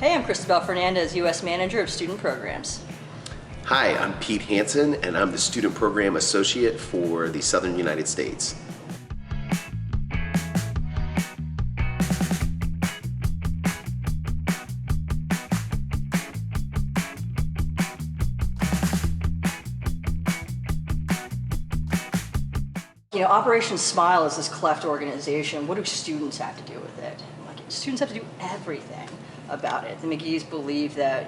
Hey, I'm Christabelle Fernandez, U.S. Manager of Student Programs. Hi, I'm Pete Hansen, and I'm the Student Program Associate for the Southern United States. You know, Operation Smile is this Cleft organization. What do students have to do with it? Students have to do everything about it. The McGee's believe that,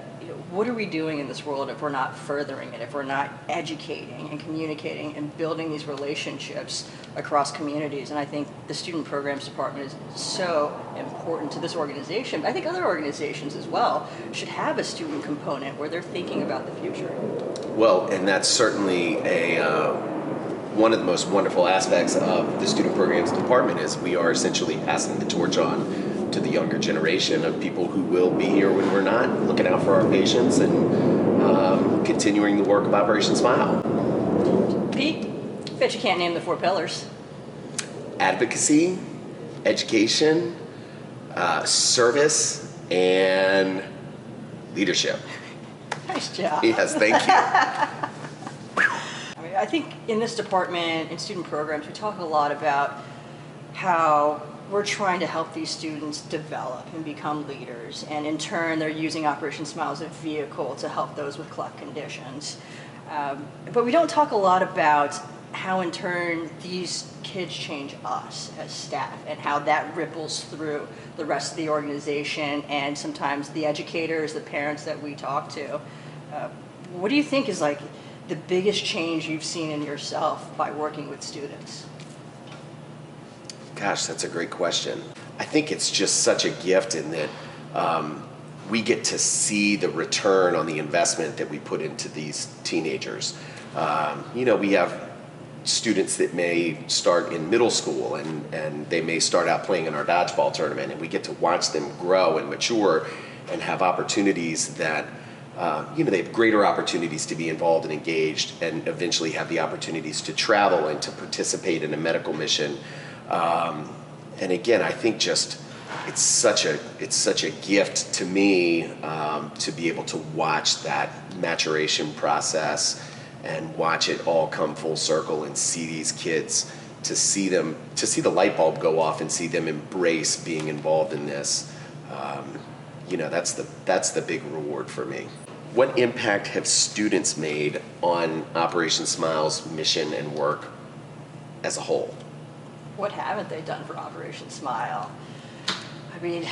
what are we doing in this world if we're not furthering it, if we're not educating and communicating and building these relationships across communities? And I think the Student Programs Department is so important to this organization. But I think other organizations as well should have a student component where they're thinking about the future. Well, and that's certainly one of the most wonderful aspects of the Student Programs Department is we are essentially passing the torch on to the younger generation of people who will be here when we're not, looking out for our patients and continuing the work of Operation Smile. Pete, bet you can't name the 4 pillars. Advocacy, education, service, and leadership. Nice job. Yes, thank you. I think in this department, in student programs, we talk a lot about how we're trying to help these students develop and become leaders, and in turn they're using Operation Smile as a vehicle to help those with cleft conditions. But we don't talk a lot about how in turn these kids change us as staff and how that ripples through the rest of the organization and sometimes the educators, the parents that we talk to. What do you think is like the biggest change you've seen in yourself by working with students? Gosh, that's a great question. I think it's just such a gift in that we get to see the return on the investment that we put into these teenagers. We have students that may start in middle school and they may start out playing in our dodgeball tournament, and we get to watch them grow and mature and have opportunities that they have greater opportunities to be involved and engaged, and eventually have the opportunities to travel and to participate in a medical mission. And again, I think just it's such a gift to me to be able to watch that maturation process and watch it all come full circle and see these kids, to see the light bulb go off and see them embrace being involved in this. That's the big reward for me. What impact have students made on Operation Smile's mission and work as a whole? What haven't they done for Operation Smile? I mean,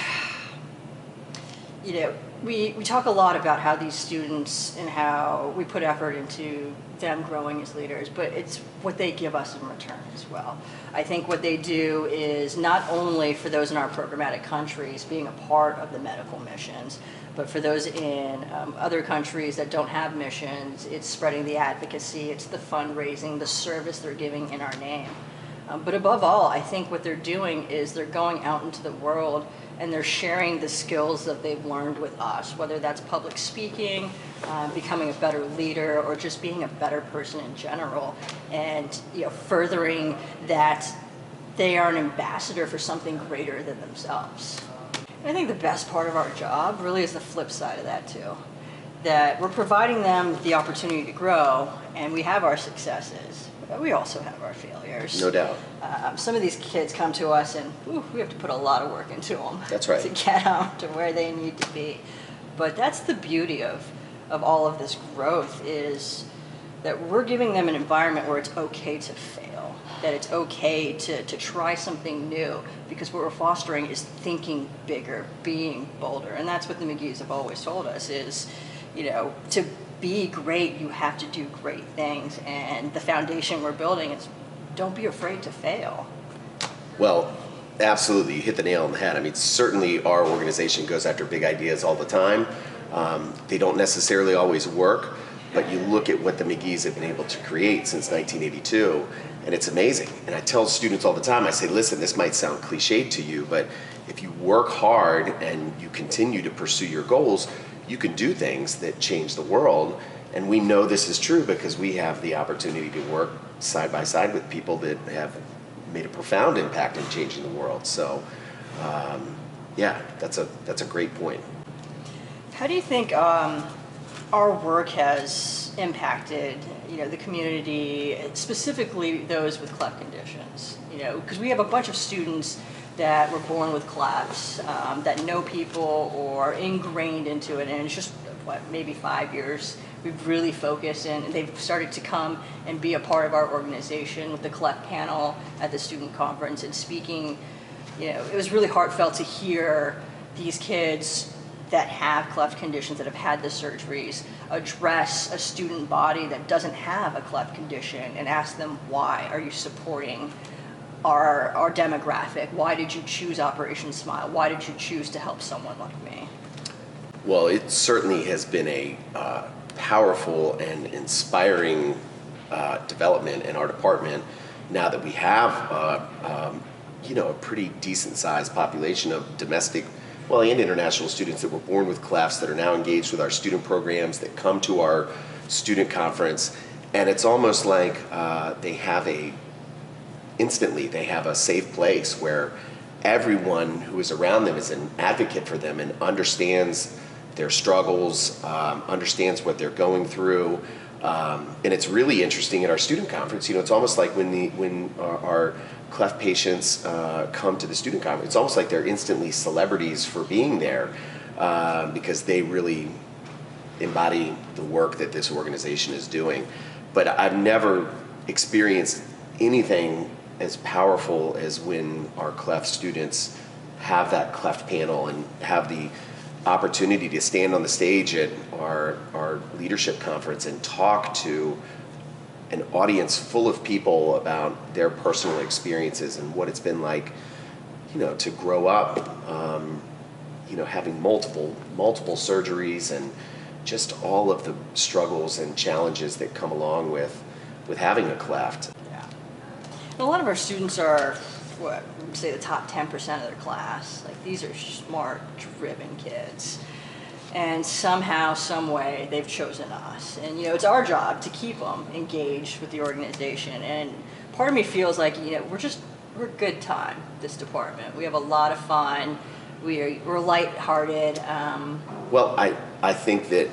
we talk a lot about how these students and how we put effort into them growing as leaders, but it's what they give us in return as well. I think what they do is not only for those in our programmatic countries being a part of the medical missions, but for those in other countries that don't have missions, it's spreading the advocacy, it's the fundraising, the service they're giving in our name. But above all, I think what they're doing is they're going out into the world and they're sharing the skills that they've learned with us, whether that's public speaking, becoming a better leader, or just being a better person in general, and furthering that they are an ambassador for something greater than themselves. And I think the best part of our job really is the flip side of that too, that we're providing them the opportunity to grow, and we have our successes, but we also have our failures. No doubt. Some of these kids come to us and we have to put a lot of work into them. That's right. To get them to where they need to be. But that's the beauty of all of this growth, is that we're giving them an environment where it's okay to fail, that it's okay to try something new, because what we're fostering is thinking bigger, being bolder. And that's what the McGee's have always told us is, to be great, you have to do great things. And the foundation we're building is don't be afraid to fail. Well, absolutely. You hit the nail on the head. I mean, certainly our organization goes after big ideas all the time. They don't necessarily always work, but you look at what the McGee's have been able to create since 1982, and it's amazing. And I tell students all the time, I say, listen, this might sound cliched to you, but if you work hard and you continue to pursue your goals, you can do things that change the world. And we know this is true because we have the opportunity to work side by side with people that have made a profound impact in changing the world. So, that's a great point. How do you think our work has impacted, the community, specifically those with cleft conditions? Because we have a bunch of students that were born with clefts, that know people or ingrained into it, and it's just maybe 5 years we've really focused, and they've started to come and be a part of our organization with the Cleft panel at the student conference and speaking. It was really heartfelt to hear these kids that have cleft conditions, that have had the surgeries, address a student body that doesn't have a cleft condition and ask them, why are you supporting our demographic? Why did you choose Operation Smile? Why did you choose to help someone like me? Well, it certainly has been a powerful and inspiring development in our department now that we have a pretty decent sized population of domestic and international students that were born with clefts that are now engaged with our student programs, that come to our student conference, and it's almost like they have a safe place where everyone who is around them is an advocate for them and understands their struggles, understands what they're going through. And it's really interesting at our student conference. It's almost like when our cleft patients come to the student conference, it's almost like they're instantly celebrities for being there, because they really embody the work that this organization is doing. But I've never experienced anything as powerful as when our cleft students have that cleft panel and have the opportunity to stand on the stage at our leadership conference and talk to an audience full of people about their personal experiences and what it's been like, to grow up, having multiple surgeries and just all of the struggles and challenges that come along with having a cleft. Yeah. And a lot of our students are, say the top 10% of their class. Like, these are smart, driven kids. And somehow, some way, they've chosen us. And, it's our job to keep them engaged with the organization. And part of me feels like, we're a good time, this department. We have a lot of fun. We're lighthearted. Well, I think that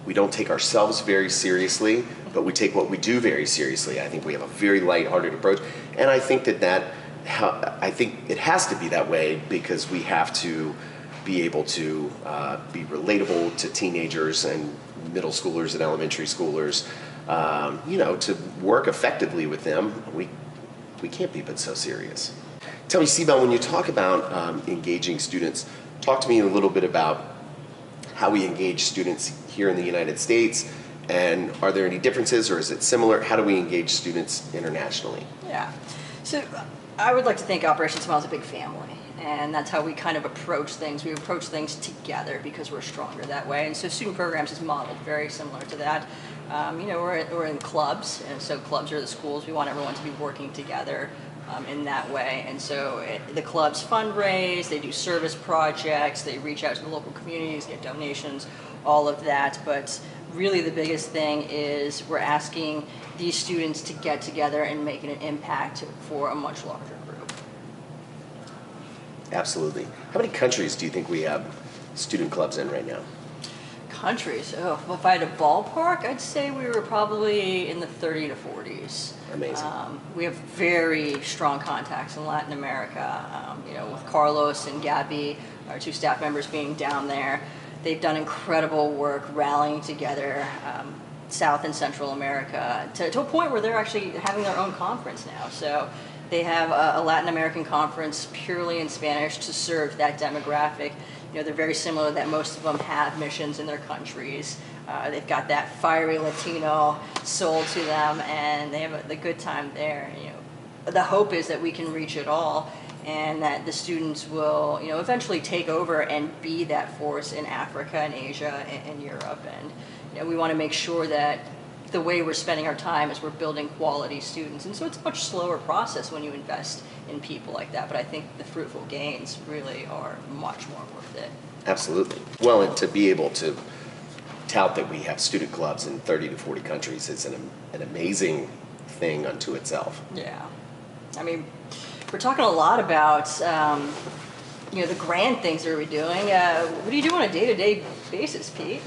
we don't take ourselves very seriously, but we take what we do very seriously. I think we have a very lighthearted approach. And I think I think it has to be that way because we have to be able to be relatable to teenagers and middle schoolers and elementary schoolers, to work effectively with them. We can't be but so serious. Tell me, Christabelle, when you talk about engaging students, talk to me a little bit about how we engage students here in the United States, and are there any differences or is it similar? How do we engage students internationally? Yeah. So I would like to think Operation Smile is a big family, and that's how we kind of approach things. We approach things together because we're stronger that way. And so student programs is modeled very similar to that. We're in clubs, and so clubs are the schools. We want everyone to be working together in that way. And so the clubs fundraise, they do service projects, they reach out to the local communities, get donations, all of that. But really the biggest thing is we're asking these students to get together and make an impact for a much larger group. Absolutely. How many countries do you think we have student clubs in right now? Countries? Well, if I had a ballpark, I'd say we were probably in the 30 to 40s. Amazing. We have very strong contacts in Latin America, with Carlos and Gabby, our two staff members, being down there. They've done incredible work rallying together South and Central America to a point where they're actually having their own conference now. So they have a Latin American conference purely in Spanish to serve that demographic. They're very similar that most of them have missions in their countries. They've got that fiery Latino soul to them, and they have a good time there. The hope is that we can reach it all, and that the students will, eventually take over and be that force in Africa and Asia and Europe. And we want to make sure that the way we're spending our time is we're building quality students. And so it's a much slower process when you invest in people like that, but I think the fruitful gains really are much more worth it. Absolutely. Well, and to be able to tout that we have student clubs in 30 to 40 countries is an amazing thing unto itself. Yeah. I mean, we're talking a lot about, the grand things that we're doing. What do you do on a day-to-day basis, Pete?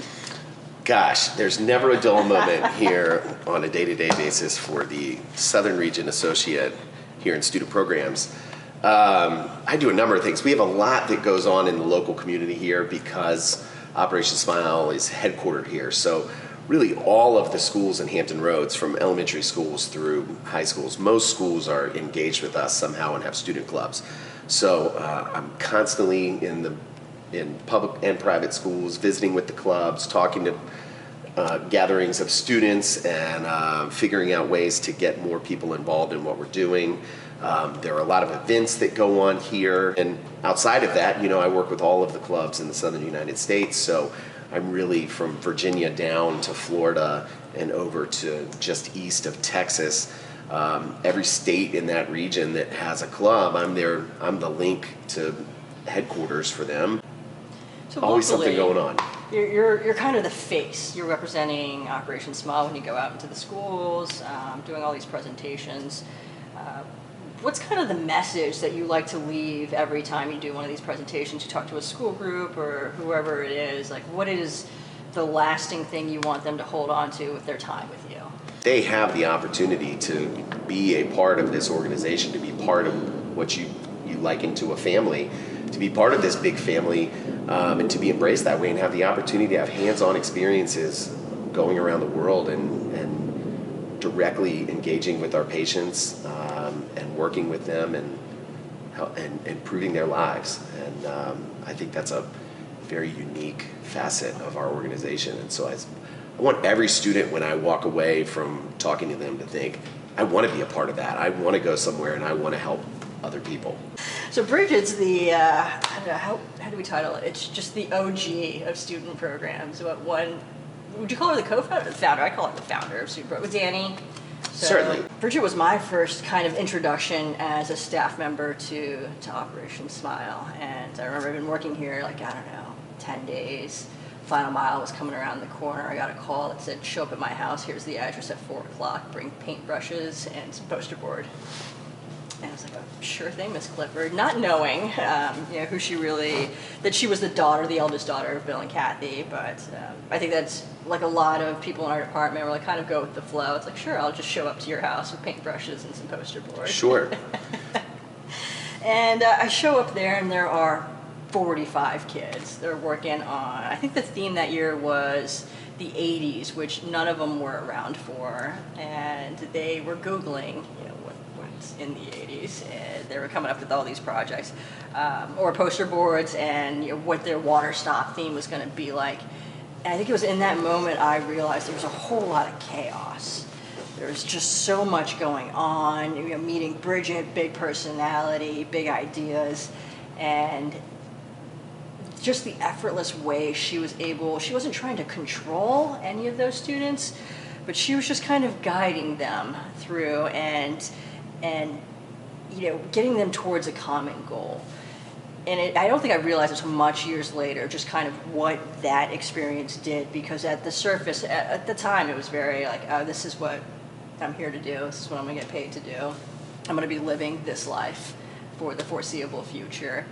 Gosh, there's never a dull moment here on a day-to-day basis for the Southern Region Associate here in Student Programs. I do a number of things. We have a lot that goes on in the local community here because Operation Smile is headquartered here. So really all of the schools in Hampton Roads, from elementary schools through high schools, most schools are engaged with us somehow and have student clubs. So I'm constantly in public and private schools, visiting with the clubs, talking to gatherings of students, and figuring out ways to get more people involved in what we're doing. There are a lot of events that go on here, and outside of that, I work with all of the clubs in the southern United States, so I'm really from Virginia down to Florida and over to just east of Texas. Every state in that region that has a club, I'm the link to headquarters for them. So always locally, something going on. You're kind of the face. You're representing Operation Smile when you go out into the schools, doing all these presentations. What's kind of the message that you like to leave every time you do one of these presentations? You talk to a school group or whoever it is. Like, what is the lasting thing you want them to hold on to with their time with you? They have the opportunity to be a part of this organization, to be part of what you liken to a family, to be part of this big family, and to be embraced that way and have the opportunity to have hands-on experiences going around the world and directly engaging with our patients, and working with them and improving their lives. And I think that's a very unique facet of our organization. And so I want every student, when I walk away from talking to them, to think, I want to be a part of that. I want to go somewhere and I want to help other people. So Bridget's the, I don't know, how do we title it? It's just the OG of student programs. Would you call her the co-founder or the founder? I call her the founder of student programs. With Danny. So Certainly. Bridget was my first kind of introduction as a staff member to Operation Smile. And I remember I've been working here 10 days. Final mile was coming around the corner. I got a call that said, show up at my house. Here's the address at 4 o'clock. Bring paintbrushes and some poster board. And I was like, oh, sure thing, Miss Clifford. Not knowing, who she really, that she was the eldest daughter of Bill and Kathy. But I think that's like a lot of people in our department were kind of go with the flow. It's like, sure, I'll just show up to your house with paintbrushes and some poster board. Sure. And I show up there and there are 45 kids. They're working on, I think the theme that year was the 80s, which none of them were around for. And they were Googling, what's in the 80s. And they were coming up with all these projects, or poster boards, and what their water stop theme was going to be like. And I think it was in that moment I realized there was a whole lot of chaos. There was just so much going on. Meeting Bridget, big personality, big ideas, and just the effortless way she wasn't trying to control any of those students, but she was just kind of guiding them through and getting them towards a common goal. And I don't think I realized until much years later just kind of what that experience did, because at the surface, at the time, it was very like, oh, this is what I'm here to do. This is what I'm going to get paid to do. I'm going to be living this life for the foreseeable future.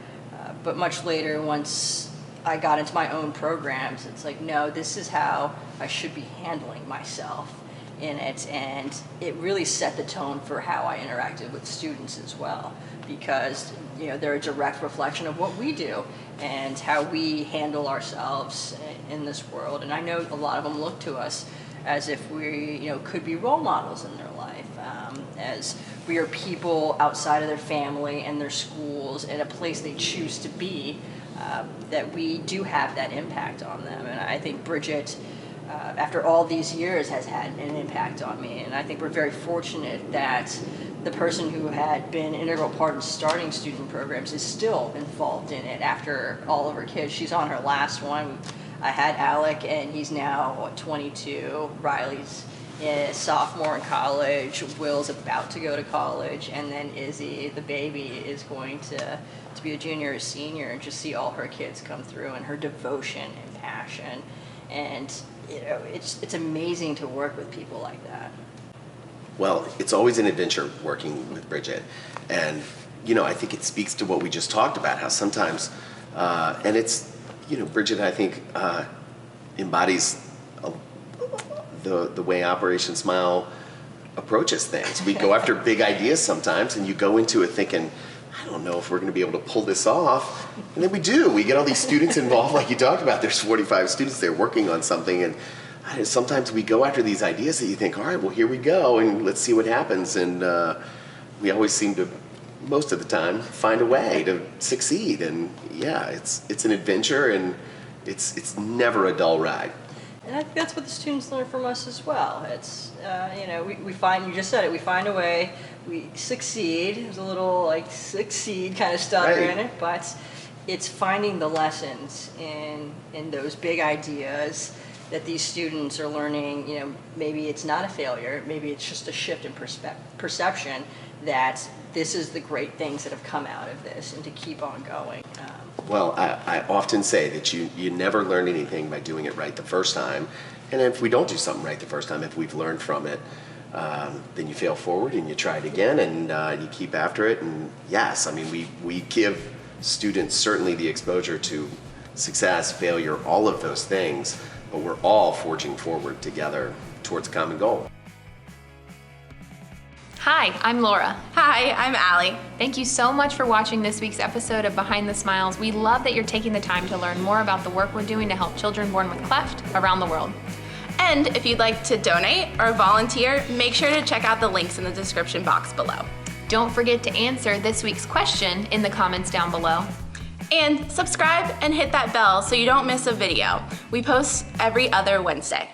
But much later, once I got into my own programs, it's like, no, this is how I should be handling myself in it. And it really set the tone for how I interacted with students as well, because they're a direct reflection of what we do and how we handle ourselves in this world. And I know a lot of them look to us as if we could be role models in their life, as we are people outside of their family and their schools in a place they choose to be, that we do have that impact on them. And I think Bridget, after all these years, has had an impact on me. And I think we're very fortunate that the person who had been an integral part in starting student programs is still involved in it after all of her kids. She's on her last one. I had Alec, and he's now 22. Riley's a sophomore in college. Will's about to go to college, and then Izzy, the baby, is going to be a junior or senior, and just see all her kids come through and her devotion and passion. And it's amazing to work with people like that. Well, it's always an adventure working with Bridget. And I think it speaks to what we just talked about, how sometimes, and it's, Bridget, I think, embodies the way Operation Smile approaches things. We go after big ideas sometimes, and you go into it thinking, I don't know if we're going to be able to pull this off. And then we do. We get all these students involved, like you talked about. There's 45 students there working on something, and sometimes we go after these ideas that you think, all right, well, here we go, and let's see what happens. And we always seem to, most of the time, find a way to succeed. And yeah, it's an adventure, and it's never a dull ride. And I think that's what the students learn from us as well. It's, we find, you just said it, we find a way, we succeed. There's a little like succeed kind of stutter in it, but it's finding the lessons in those big ideas that these students are learning. Maybe it's not a failure, maybe it's just a shift in perception that this is the great things that have come out of this, and to keep on going. Well, I often say that you never learn anything by doing it right the first time. And if we don't do something right the first time, if we've learned from it, then you fail forward and you try it again, and you keep after it. And yes, I mean, we give students certainly the exposure to success, failure, all of those things, but we're all forging forward together towards a common goal. Hi, I'm Laura. Hi, I'm Allie. Thank you so much for watching this week's episode of Behind the Smiles. We love that you're taking the time to learn more about the work we're doing to help children born with cleft around the world. And if you'd like to donate or volunteer, make sure to check out the links in the description box below. Don't forget to answer this week's question in the comments down below. And subscribe and hit that bell so you don't miss a video. We post every other Wednesday.